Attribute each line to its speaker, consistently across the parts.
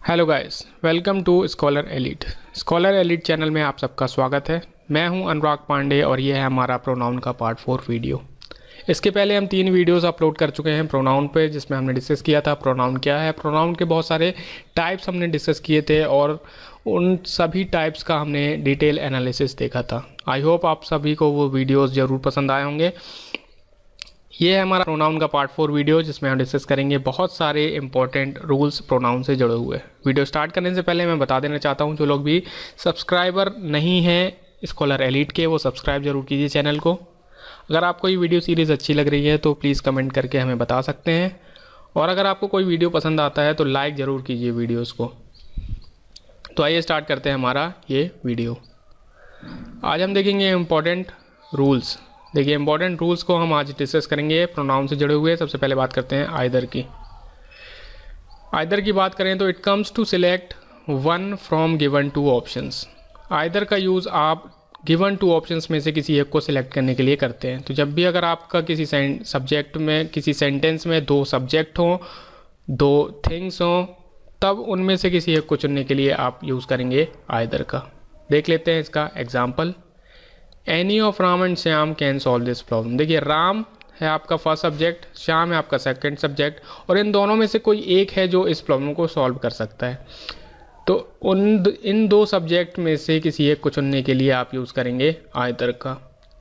Speaker 1: Hello guys, welcome to scholar elite. Scholar elite channel में आप सबका स्वागत है। मैं हूं अनुराग पांडे और ये है हमारा प्रोनाउन का पार्ट 4 वीडियो। इसके पहले हम 3 वीडियोस अपलोड कर चुके हैं प्रोनाउन पे, जिसमें हमने डिस्कस किया था प्रोनाउन क्या है। प्रोनाउन के बहुत सारे टाइप्स हमने डिस्कस किए थे और उन सभी टाइप्स का हमने डिटेल एनालिसिस देखा था। आई होप आप सभी को वो वीडियोज़ ज़रूर पसंद आए होंगे। ये है हमारा प्रोनाउन का पार्ट 4 वीडियो, जिसमें हम डिस्कस करेंगे बहुत सारे इंपॉर्टेंट रूल्स प्रोनाउन से जुड़े हुए। वीडियो स्टार्ट करने से पहले मैं बता देना चाहता हूँ, जो लोग भी सब्सक्राइबर नहीं हैं स्कॉलर एलिट के, वो सब्सक्राइब जरूर कीजिए चैनल को। अगर आपको ये वीडियो सीरीज़ अच्छी लग रही है तो प्लीज़ कमेंट करके हमें बता सकते हैं, और अगर आपको कोई वीडियो पसंद आता है तो लाइक ज़रूर कीजिए वीडियोज़ को। तो आइए स्टार्ट करते हैं हमारा ये वीडियो। आज हम देखेंगे इम्पॉर्टेंट रूल्स। देखिए, इंपॉर्टेंट रूल्स को हम आज डिस्कस करेंगे प्रोनाउन से जुड़े हुए। सबसे पहले बात करते हैं आइदर की। आइदर की बात करें तो it comes to select one from given two options. Either का यूज़ आप गिवन टू ऑप्शंस में से किसी एक को सिलेक्ट करने के लिए करते हैं। तो जब भी अगर आपका किसी सब्जेक्ट में, किसी सेंटेंस में 2 सब्जेक्ट हों, 2 थिंग्स हों, तब उनमें से किसी एक को चुनने के लिए आप यूज़ करेंगे आइदर का। देख लेते हैं इसका example. Any of Ram and Shyam can solve this problem. देखिए, राम है आपका फर्स्ट सब्जेक्ट, श्याम है आपका सेकंड सब्जेक्ट, और इन दोनों में से कोई एक है जो इस प्रॉब्लम को सॉल्व कर सकता है। तो इन 2 सब्जेक्ट में से किसी एक को चुनने के लिए आप यूज़ करेंगे आइदर का।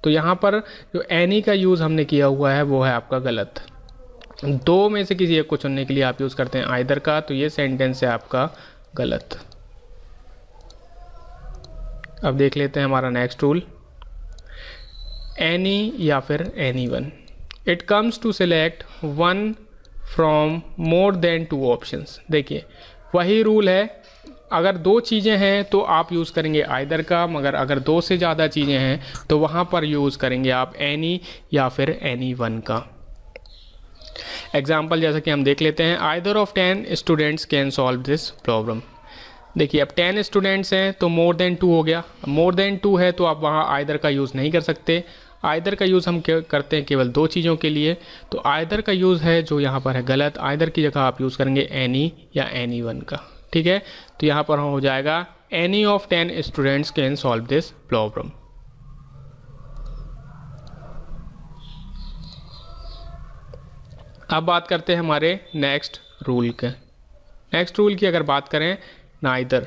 Speaker 1: तो यहाँ पर जो एनी का यूज़ हमने किया हुआ है वो है आपका गलत। 2 में से किसी एक को चुनने के लिए आप यूज़ करते हैं आइदर का, तो ये सेंटेंस है आपका गलत। अब देख लेते हैं हमारा नेक्स्ट रूल, एनी या फिर any one. It comes to select one from more than 2 options. देखिए, वही रूल है, अगर 2 चीज़ें हैं तो आप यूज़ करेंगे आइदर का, मगर अगर 2 से ज़्यादा चीज़ें हैं तो वहाँ पर यूज़ करेंगे आप एनी या फिर एनी वन का। एग्जाम्पल जैसा कि हम देख लेते हैं, either of 10 students can solve this problem. देखिए, अब 10 स्टूडेंट्स हैं तो मोर देन 2 हो गया। मोर देन 2 है तो आप वहाँ आइदर का यूज़ नहीं कर सकते। आइदर का यूज़ हम करते हैं केवल 2 चीज़ों के लिए, तो आइदर का यूज़ है जो यहाँ पर है गलत। आइदर की जगह आप यूज़ करेंगे एनी या एनी वन का। ठीक है, तो यहाँ पर हो जाएगा any of 10 students can solve this problem. अब बात करते हैं हमारे नेक्स्ट रूल के। नेक्स्ट रूल की अगर बात करें, neither.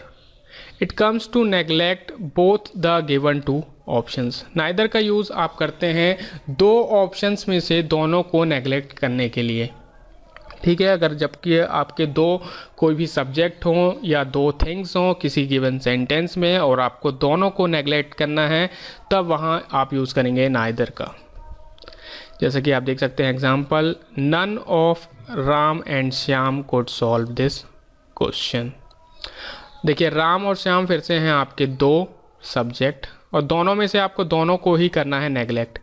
Speaker 1: It comes to neglect both the given two options. Neither का यूज़ आप करते हैं 2 ऑप्शंस में से दोनों को नेग्लेक्ट करने के लिए। ठीक है, अगर जबकि आपके 2 कोई भी सब्जेक्ट हों या 2 थिंग्स हों किसी गिवन सेंटेंस में और आपको दोनों को नेग्लेक्ट करना है, तब वहाँ आप यूज़ करेंगे नाइदर का। जैसे कि आप देख सकते हैं example, none of Ram and Shyam could solve this question. देखिए, राम और श्याम फिर से हैं आपके 2 सब्जेक्ट, और दोनों में से आपको दोनों को ही करना है नेगलेक्ट।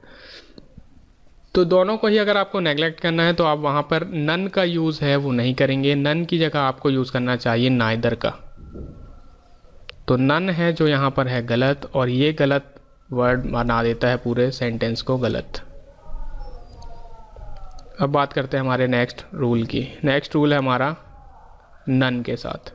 Speaker 1: तो दोनों को ही अगर आपको नेगलेक्ट करना है तो आप वहाँ पर नन का यूज़ है वो नहीं करेंगे। नन की जगह आपको यूज़ करना चाहिए नाइदर का। तो नन है जो यहाँ पर है गलत, और ये गलत वर्ड बना देता है पूरे सेंटेंस को गलत। अब बात करते हैं हमारे नेक्स्ट रूल की। नेक्स्ट रूल है हमारा नन के साथ।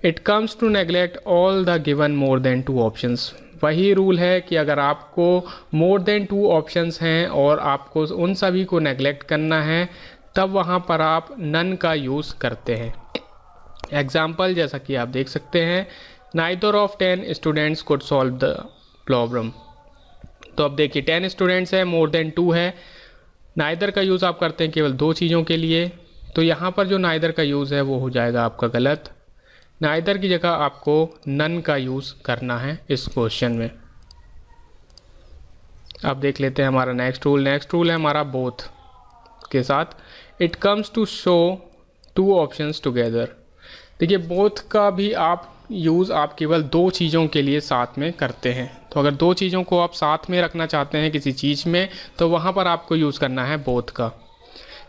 Speaker 1: It comes to neglect all the given more than 2 options. वही रूल है कि अगर आपको मोर देन 2 ऑप्शंस हैं और आपको उन सभी को नेग्लेक्ट करना है, तब वहाँ पर आप नन का यूज़ करते हैं। एग्जाम्पल जैसा कि आप देख सकते हैं, neither of 10 students could solve the problem. तो अब देखिए, 10 स्टूडेंट्स हैं, मोर देन 2 है। नाइदर का यूज़ आप करते हैं केवल 2 चीज़ों के लिए, तो यहाँ पर जो नाइदर का यूज़ है वो हो जाएगा आपका गलत। नाइदर की जगह आपको नन का यूज़ करना है इस क्वेश्चन में। अब देख लेते हैं हमारा नेक्स्ट रूल। नेक्स्ट रूल है हमारा बोथ के साथ। It comes to show 2 options together. देखिए, बोथ का भी आप यूज़ आप केवल 2 चीज़ों के लिए साथ में करते हैं। तो अगर 2 चीज़ों को आप साथ में रखना चाहते हैं किसी चीज़ में, तो वहाँ पर आपको यूज़ करना है बोथ का।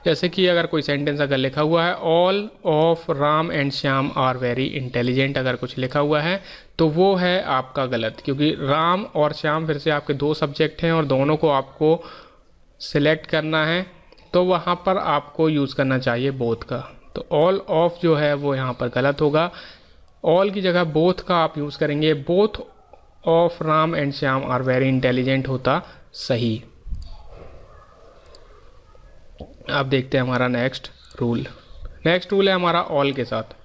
Speaker 1: जैसे कि अगर कोई सेंटेंस अगर लिखा हुआ है, all of Ram and Shyam are very intelligent, अगर कुछ लिखा हुआ है तो वो है आपका गलत, क्योंकि राम और श्याम फिर से आपके 2 सब्जेक्ट हैं और दोनों को आपको सिलेक्ट करना है, तो वहाँ पर आपको यूज़ करना चाहिए बोथ का। तो ऑल ऑफ जो है वो यहाँ पर गलत होगा। ऑल की जगह बोथ का आप यूज़ करेंगे। Both of Ram and Shyam are very intelligent होता सही। अब देखते हैं हमारा नेक्स्ट रूल। नेक्स्ट रूल है हमारा ऑल के साथ।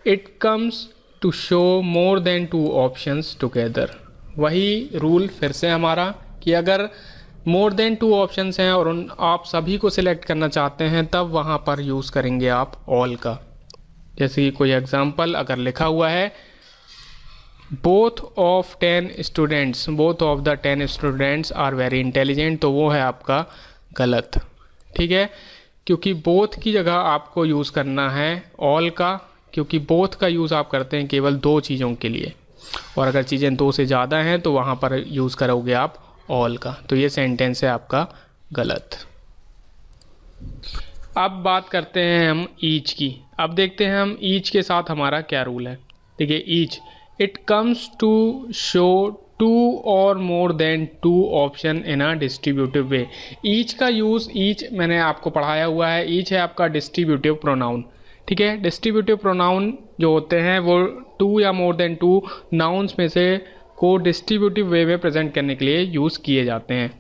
Speaker 1: It comes to show more than 2 options together. वही रूल फिर से हमारा कि अगर मोर देन 2 ऑप्शंस हैं और उन आप सभी को सिलेक्ट करना चाहते हैं तब वहाँ पर यूज़ करेंगे आप ऑल का। जैसे कि कोई एग्जांपल अगर लिखा हुआ है both of 10 students, both of the 10 students are very intelligent, तो वो है आपका गलत। ठीक है, क्योंकि बोथ की जगह आपको यूज़ करना है ऑल का, क्योंकि बोथ का यूज़ आप करते हैं केवल 2 चीज़ों के लिए, और अगर चीज़ें 2 से ज़्यादा हैं तो वहाँ पर यूज़ करोगे आप ऑल का। तो ये सेंटेंस है आपका गलत। अब बात करते हैं हम ईच की। अब देखते हैं हम ईच के साथ हमारा क्या रूल है। देखिए each, it comes to show 2 और more than 2 option in a distributive way. Each का यूज़, ईच मैंने आपको पढ़ाया हुआ है, ईच है आपका डिस्ट्रीब्यूटिव प्रोनाउन। ठीक है, डिस्ट्रीब्यूटिव प्रोनाउन जो होते हैं वो 2 या मोर देन 2 नाउन्स में से को डिस्ट्रीब्यूटिव वे में प्रेजेंट करने के लिए यूज़ किए जाते हैं।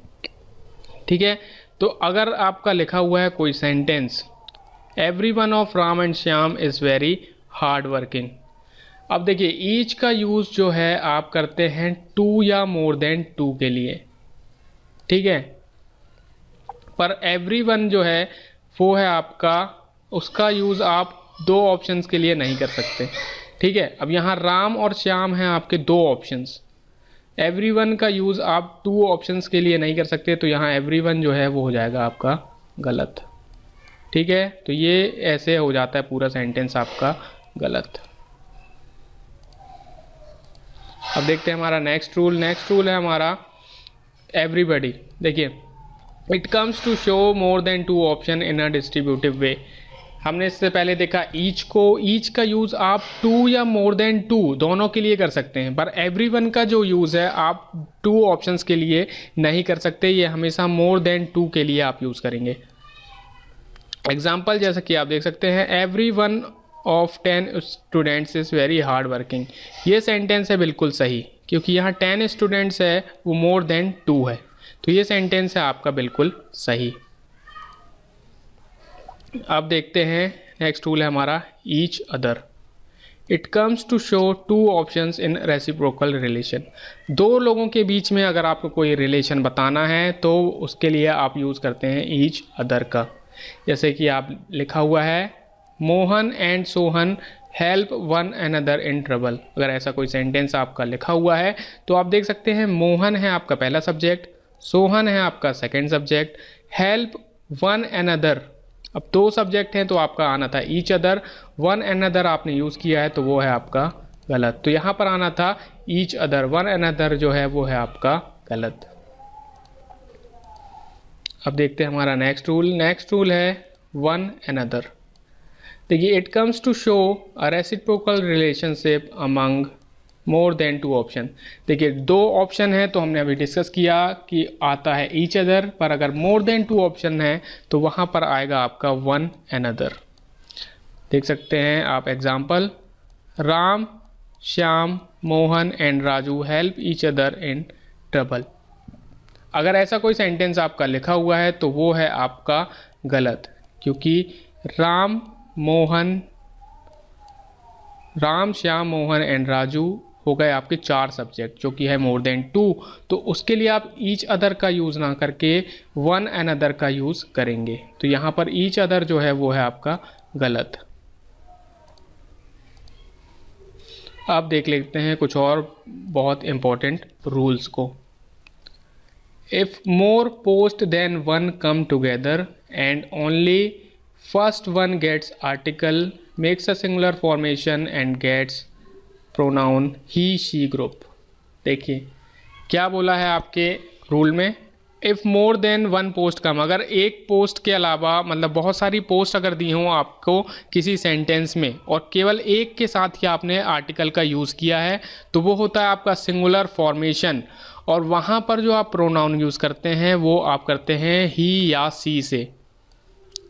Speaker 1: ठीक है, तो अगर आपका लिखा हुआ है कोई sentence every one of Ram and Shyam is very hard working. अब देखिए ईच का यूज़ जो है आप करते हैं 2 या मोर देन 2 के लिए। ठीक है, पर एवरी वन जो है वो है आपका, उसका यूज़ आप 2 ऑप्शंस के लिए नहीं कर सकते। ठीक है, अब यहाँ राम और श्याम हैं आपके 2 ऑप्शंस। एवरी वन का यूज़ आप 2 ऑप्शंस के लिए नहीं कर सकते, तो यहाँ एवरी वन जो है वो हो जाएगा आपका गलत। ठीक है, तो ये ऐसे हो जाता है पूरा सेंटेंस आपका गलत। अब देखते हैं हमारा नेक्स्ट रूल। नेक्स्ट रूल है हमारा एवरीबडी। देखिए it comes to show more than 2 option in a distributive way. हमने इससे पहले देखा ईच को, ईच का यूज़ आप 2 या मोर देन 2 दोनों के लिए कर सकते हैं, पर एवरीवन का जो यूज़ है आप 2 ऑप्शंस के लिए नहीं कर सकते, ये हमेशा मोर देन 2 के लिए आप यूज़ करेंगे। एग्जाम्पल जैसा कि आप देख सकते हैं every one of 10 students is very hard working. ये सेंटेंस है बिल्कुल सही, क्योंकि यहाँ 10 स्टूडेंट्स है वो मोर देन 2 है, तो ये सेंटेंस है आपका बिल्कुल सही। अब देखते हैं नेक्स्ट रूल है हमारा each other. It comes to show 2 options in reciprocal relation. 2 लोगों के बीच में अगर आपको कोई रिलेशन बताना है तो उसके लिए आप यूज़ करते हैं ईच अदर का। जैसे कि आप लिखा हुआ है Mohan and Sohan help one another in trouble. अगर ऐसा कोई सेंटेंस आपका लिखा हुआ है तो आप देख सकते हैं मोहन है आपका पहला सब्जेक्ट, सोहन है आपका second subject, help one another. अब 2 सब्जेक्ट हैं तो आपका आना था ईच अदर, वन अनदर आपने यूज़ किया है तो वो है आपका गलत। तो यहाँ पर आना था ईच अदर, वन अनदर जो है वो है आपका गलत। अब देखते हैं हमारा नेक्स्ट रूल। नेक्स्ट रूल है वन अनदर। देखिए it comes to show a reciprocal relationship among more than 2 option. देखिए 2 ऑप्शन है तो हमने अभी डिस्कस किया कि आता है ईच अदर, पर अगर मोर देन 2 ऑप्शन है तो वहाँ पर आएगा आपका वन अनदर। देख सकते हैं आप example Ram Shyam Mohan and Raju help each other in trouble. अगर ऐसा कोई सेंटेंस आपका लिखा हुआ है तो वो है आपका गलत, क्योंकि राम श्याम मोहन एंड राजू हो गए आपके 4 सब्जेक्ट जो कि है मोर देन 2, तो उसके लिए आप ईच अदर का यूज़ ना करके वन अनदर का यूज़ करेंगे। तो यहाँ पर ईच अदर जो है वो है आपका गलत। अब देख लेते हैं कुछ और बहुत इंपॉर्टेंट रूल्स को। If more post than one come together and only first one gets article makes a singular formation and gets pronoun he she group. देखिए क्या बोला है आपके रूल में, if more than one post come, अगर एक post के अलावा मतलब बहुत सारी पोस्ट अगर दी हों आपको किसी सेंटेंस में और केवल एक के साथ ही आपने आर्टिकल का यूज़ किया है तो वो होता है आपका सिंगुलर फॉर्मेशन, और वहाँ पर जो आप प्रोनाउन यूज़ करते हैं वो आप करते हैं ही या सी से।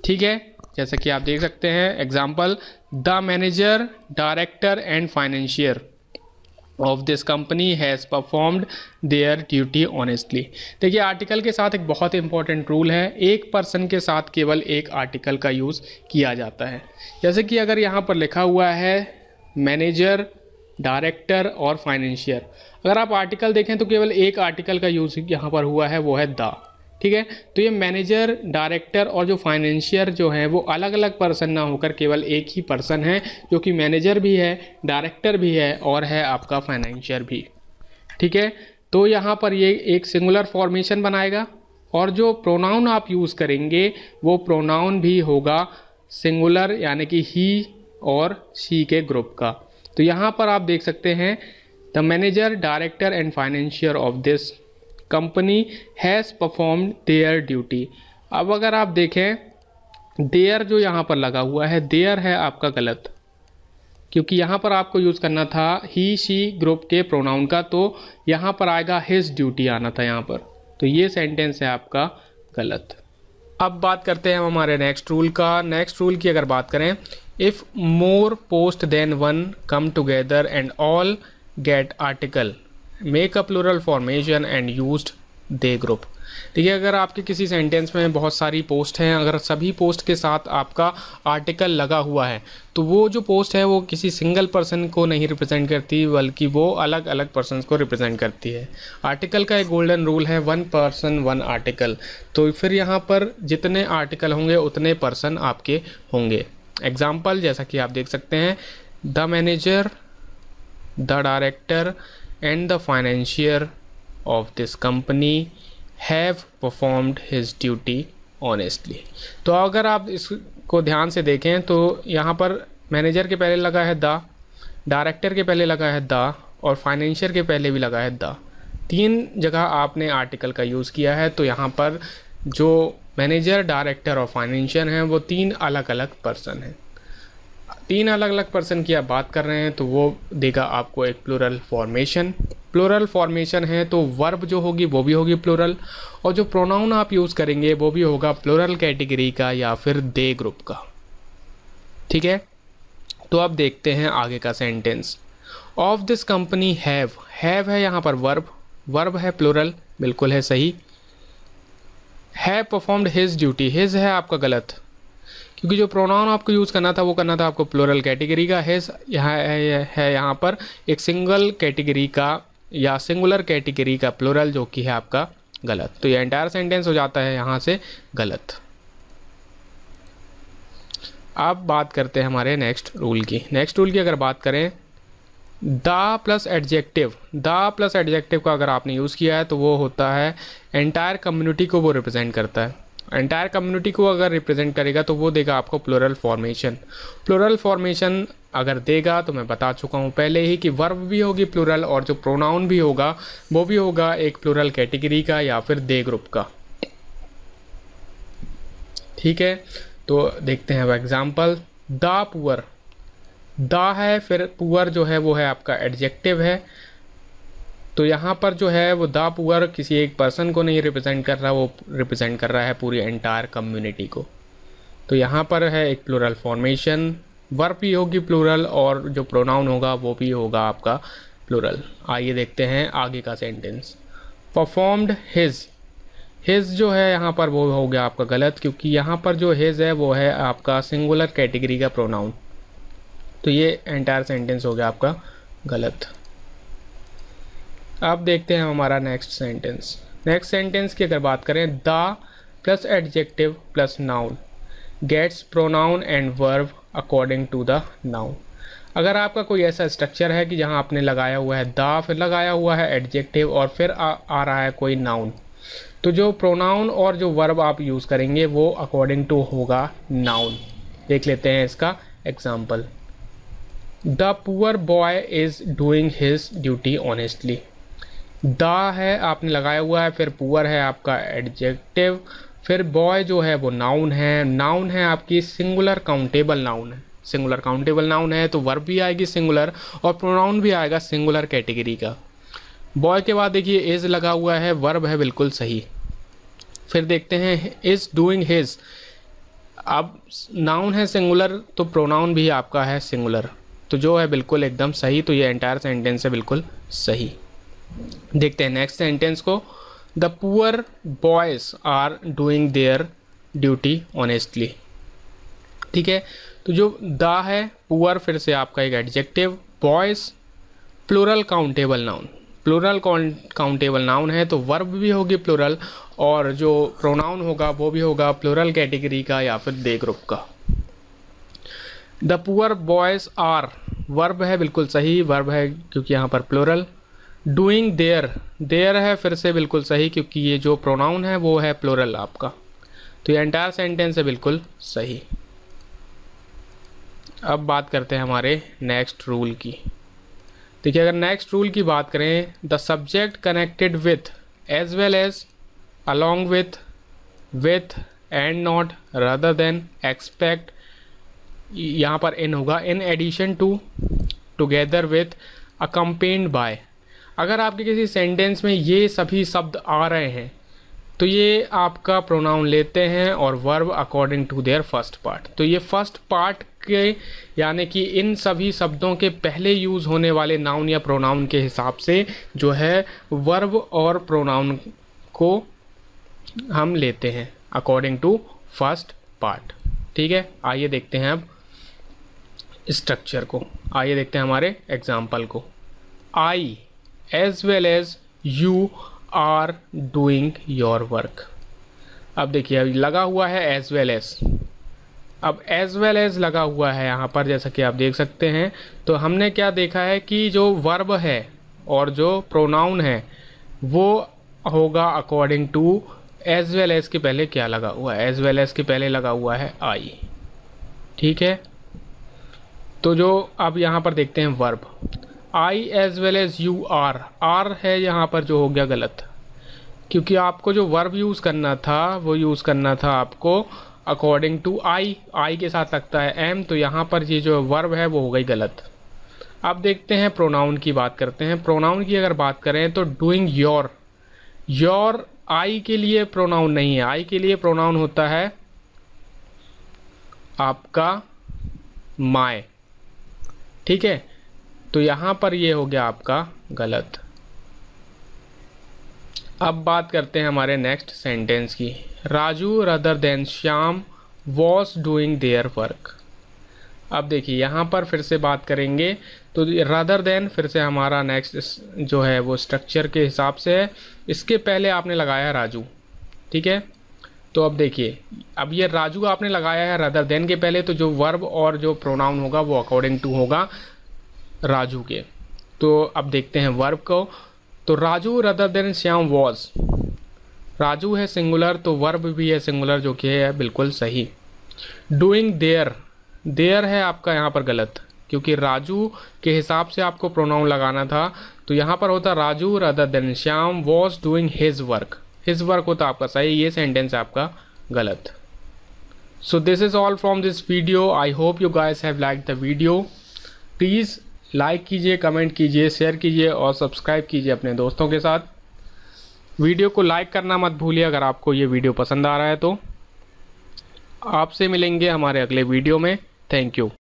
Speaker 1: ठीक है, जैसा कि आप देख सकते हैं example, the manager, director and financier of this company has performed there duty honestly. देखिए आर्टिकल के साथ एक बहुत इंपॉर्टेंट रूल है, एक पर्सन के साथ केवल एक आर्टिकल का यूज़ किया जाता है। जैसे कि अगर यहाँ पर लिखा हुआ है मैनेजर, डायरेक्टर और फाइनेंशियर, अगर आप आर्टिकल देखें तो केवल एक आर्टिकल का यूज़ यहाँ पर हुआ है, वो है द। ठीक है, तो ये मैनेजर, डायरेक्टर और जो फाइनेंशियर जो है वो अलग अलग पर्सन ना होकर केवल एक ही पर्सन है, जो कि मैनेजर भी है, डायरेक्टर भी है और है आपका फाइनेंशियर भी। ठीक है, तो यहाँ पर ये एक सिंगुलर फॉर्मेशन बनाएगा और जो प्रोनाउन आप यूज़ करेंगे वो प्रोनाउन भी होगा सिंगुलर, यानी कि ही और शी के ग्रुप का। तो यहाँ पर आप देख सकते हैं the manager, director and financier of this company has performed there duty. अब अगर आप देखें देयर जो यहाँ पर लगा हुआ है, देयर है आपका गलत, क्योंकि यहाँ पर आपको यूज़ करना था ही शी ग्रुप के प्रोनाउन का, तो यहाँ पर आएगा हिज ड्यूटी आना था यहाँ पर, तो ये सेंटेंस है आपका गलत। अब बात करते हैं हम हमारे नेक्स्ट रूल का। नेक्स्ट रूल की अगर बात करें, if more post than one come together and all get article, make a plural formation and used they group. देखिए अगर आपके किसी सेंटेंस में बहुत सारी पोस्ट हैं, अगर सभी पोस्ट के साथ आपका आर्टिकल लगा हुआ है तो वो जो पोस्ट है वो किसी सिंगल पर्सन को नहीं रिप्रेजेंट करती, बल्कि वो अलग अलग पर्सन्स को रिप्रेजेंट करती है। आर्टिकल का एक गोल्डन रूल है, वन पर्सन वन आर्टिकल, तो फिर यहाँ पर जितने आर्टिकल होंगे उतने पर्सन आपके होंगे। एग्जाम्पल जैसा कि आप देख सकते हैं, the manager, the director and the financier of this company have performed his duty honestly। तो अगर आप इसको ध्यान से देखें तो यहाँ पर मैनेजर के पहले लगा है द, डायरेक्टर के पहले लगा है द और फाइनेंशियर के पहले भी लगा है द। तीन जगह आपने आर्टिकल का यूज़ किया है, तो यहाँ पर जो मैनेजर, डायरेक्टर और फाइनेंशियर हैं वो तीन अलग अलग पर्सन हैं। तीन अलग अलग पर्सन की आप बात कर रहे हैं तो वो देगा आपको एक प्लूरल फॉर्मेशन। प्लूरल फॉर्मेशन है तो वर्ब जो होगी वो भी होगी प्लूरल, और जो प्रोनाउन आप यूज़ करेंगे वो भी होगा प्लूरल कैटेगरी का या फिर दे ग्रुप का। ठीक है, तो अब देखते हैं आगे का sentence. Of this company have है यहाँ पर वर्ब, वर्ब है प्लूरल, बिल्कुल है सही। Have performed his duty, his है आपका गलत, क्योंकि जो प्रोनाउन आपको यूज़ करना था वो करना था आपको प्लूरल कैटेगरी का। हिज यहाँ है यहाँ पर एक सिंगल कैटेगरी का या सिंगुलर कैटेगरी का प्लूरल, जो कि है आपका गलत। तो ये एंटायर सेंटेंस हो जाता है यहाँ से गलत। अब बात करते हैं हमारे नेक्स्ट रूल की। नेक्स्ट रूल की अगर बात करें, the plus adjective, the plus adjective का अगर आपने यूज़ किया है तो वो होता है एंटायर कम्युनिटी को वो रिप्रेजेंट करता है। एंटायर कम्युनिटी को अगर रिप्रेजेंट करेगा तो वो देगा आपको प्लूरल फॉर्मेशन। प्लूरल फॉर्मेशन अगर देगा तो मैं बता चुका हूँ पहले ही कि वर्ब भी होगी प्लूरल और जो प्रोनाउन भी होगा वो भी होगा एक प्लूरल कैटेगरी का या फिर दे ग्रुप का। ठीक है, तो देखते हैं अब एग्जाम्पल। द पुअर, द है फिर पुअर जो है वो है आपका एडजेक्टिव है, तो यहाँ पर जो है वो द पुअर किसी एक पर्सन को नहीं रिप्रेजेंट कर रहा, वो रिप्रेजेंट कर रहा है पूरी एंटायर कम्युनिटी को। तो यहाँ पर है एक प्लूरल फॉर्मेशन, वर्ब भी होगी प्लूरल और जो प्रोनाउन होगा वो भी होगा आपका प्लूरल। आइए देखते हैं आगे का सेंटेंस। परफॉर्म्ड हिज, हिज जो है यहाँ पर वो हो गया आपका गलत, क्योंकि यहाँ पर जो हिज है वो है आपका सिंगुलर कैटेगरी का प्रोनाउन, तो ये एंटायर सेंटेंस हो गया आपका गलत। अब देखते हैं हमारा नेक्स्ट सेंटेंस। नेक्स्ट सेंटेंस की अगर बात करें, the plus adjective plus noun gets pronoun and verb according to the noun. अगर आपका कोई ऐसा स्ट्रक्चर है कि जहां आपने लगाया हुआ है द, फिर लगाया हुआ है एडजेक्टिव और फिर आ रहा है कोई नाउन, तो जो प्रोनाउन और जो वर्ब आप यूज़ करेंगे वो अकॉर्डिंग टू होगा नाउन। देख लेते हैं इसका example. The poor boy is doing his duty honestly. The है आपने लगाया हुआ है, फिर पुअर है आपका एडजेक्टिव, फिर बॉय जो है वो नाउन है। नाउन है आपकी सिंगुलर काउंटेबल नाउन है, सिंगुलर काउंटेबल नाउन है तो वर्ब भी आएगी सिंगुलर और प्रोनाउन भी आएगा सिंगुलर कैटेगरी का। बॉय के बाद देखिए इज लगा हुआ है, वर्ब है बिल्कुल सही। फिर देखते हैं इज डूइंग हिज, अब नाउन है सिंगुलर तो प्रोनाउन भी आपका है सिंगुलर, तो जो है बिल्कुल एकदम सही। तो ये एंटायर सेंटेंस है बिल्कुल सही। देखते हैं नेक्स्ट सेंटेंस को। The poor boys are doing their duty honestly. ठीक है, तो जो द है, पुअर फिर से आपका एक adjective, boys plural countable noun, plural countable noun है तो वर्ब भी होगी प्लूरल, और जो प्रोनाउन होगा वो भी होगा प्लूरल कैटेगरी का या फिर दे ग्रुप का। The poor boys are verb है बिल्कुल सही, वर्ब है क्योंकि यहाँ पर प्लूरल। डूइंग देयर, देयर है फिर से बिल्कुल सही क्योंकि ये जो प्रोनाउन है वो है प्लूरल आपका, तो ये एंटायर सेंटेंस है बिल्कुल सही। अब बात करते हैं हमारे नेक्स्ट रूल की। देखिए अगर नेक्स्ट रूल की बात करें, the subject connected with as well as along with and not rather than except, यहाँ पर इन होगा, in addition to together with accompanied by. अगर आपके किसी सेंटेंस में ये सभी शब्द आ रहे हैं तो ये आपका प्रोनाउन लेते हैं और verb according to their first part. तो ये फर्स्ट पार्ट के यानी कि इन सभी शब्दों के पहले यूज़ होने वाले नाउन या प्रोनाउन के हिसाब से जो है वर्ब और प्रोनाउन को हम लेते हैं अकॉर्डिंग टू फर्स्ट पार्ट। ठीक है, आइए देखते हैं अब स्ट्रक्चर को, आइए देखते हैं हमारे एग्जाम्पल को। I as well as you are doing your work. अब देखिए अभी लगा हुआ है एज वेल एज, अब एज वेल एज लगा हुआ है यहाँ पर जैसा कि आप देख सकते हैं। तो हमने क्या देखा है कि जो वर्ब है और जो प्रोनाउन है वो होगा according to as well as के पहले क्या लगा हुआ है, एज वेल एज के पहले लगा हुआ है आई। ठीक है, तो जो अब यहाँ पर देखते हैं verb, I as well as you are, are है यहाँ पर जो हो गया गलत, क्योंकि आपको जो वर्ब यूज़ करना था वो यूज़ करना था आपको अकॉर्डिंग टू आई, आई के साथ लगता है एम, तो यहाँ पर ये जो वर्ब है वो हो गई गलत। अब देखते हैं प्रोनाउन की बात करते हैं। प्रोनाउन की अगर बात करें तो डूइंग योर, योर आई के लिए प्रोनाउन नहीं है, आई के लिए प्रोनाउन होता है आपका माय। ठीक है, तो यहाँ पर ये हो गया आपका गलत। अब बात करते हैं हमारे नेक्स्ट सेंटेंस की। Raju rather than Shyam was doing their work. अब देखिए यहाँ पर फिर से बात करेंगे तो रदर देन फिर से हमारा नेक्स्ट जो है वो स्ट्रक्चर के हिसाब से है, इसके पहले आपने लगाया राजू। ठीक है, तो अब देखिए अब ये राजू आपने लगाया है रदर देन के पहले, तो जो वर्ब और जो प्रोनाउन होगा वो अकॉर्डिंग टू होगा राजू के। तो अब देखते हैं वर्ब को, तो Raju rather than Shyam was, Raju है सिंगुलर तो वर्ब भी है सिंगुलर जो कि है बिल्कुल सही। डूइंग देयर, देयर है आपका यहाँ पर गलत क्योंकि राजू के हिसाब से आपको प्रोनाउन लगाना था, तो यहाँ पर होता Raju rather than Shyam was doing his work, his work होता आपका सही, ये सेंटेंस आपका गलत। So this is all from this video. I hope you guys have like the video. Please like कीजिए, कमेंट कीजिए, शेयर कीजिए और सब्सक्राइब कीजिए अपने दोस्तों के साथ। वीडियो को लाइक करना मत भूलिए अगर आपको ये वीडियो पसंद आ रहा है तो। आपसे मिलेंगे हमारे अगले वीडियो में। Thank you.